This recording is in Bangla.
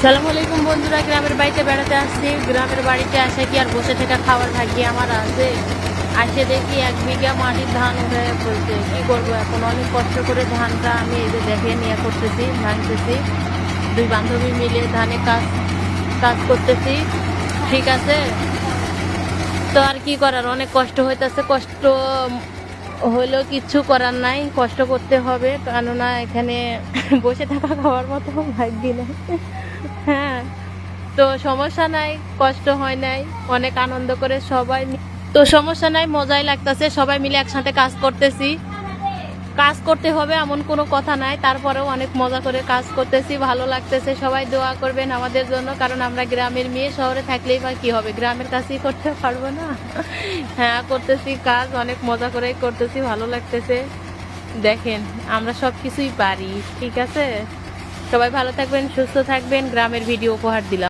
সালাম আলাইকুম বন্ধুরা, গ্রামের বাড়িতে বেড়াতে আসছি। গ্রামের বাড়িতে আসে কি আর বসে থেকে খাওয়ার ভাগ্য আমার আছে? আসে দেখি 1 বিঘা মাটির ধান উঠে বলছে কি করবো এখন, অনেক কষ্ট করে ধানটা আমি এই যে দেখে নিয়ে করতেছি, ভাঙতেছি। 2 বান্ধবী মিলে ধানে কাজ কাজ করতেছি, ঠিক আছে। তো আর কি করার, অনেক কষ্ট হইতেছে, কষ্ট হলেও কিচ্ছু করার নাই, কষ্ট করতে হবে, কেননা এখানে বসে থাকা খাওয়ার মতো ভাগ্য নেই। হ্যাঁ, তো সমস্যা নাই, কষ্ট হয় নাই, অনেক আনন্দ করে সবাই তো সমস্যা নাই, মজাই লাগতেছে, সবাই মিলে একসাথে কাজ করতেছি। কাজ করতে হবে এমন কোনো কথা নাই, তারপরেও অনেক মজা করে কাজ করতেছি, ভালো লাগতেছে। সবাই দোয়া করবেন আমাদের জন্য, কারণ আমরা গ্রামের মেয়ে, শহরে থাকলেই বা কি হবে, গ্রামের কাছেই করতে পারবো না? হ্যাঁ, করতেছি কাজ, অনেক মজা করেই করতেছি, ভালো লাগতেছে। দেখেন, আমরা সব কিছুই পারি, ঠিক আছে। সবাই ভালো থাকবেন, সুস্থ থাকবেন। গ্রামের ভিডিও উপহার দিলাম।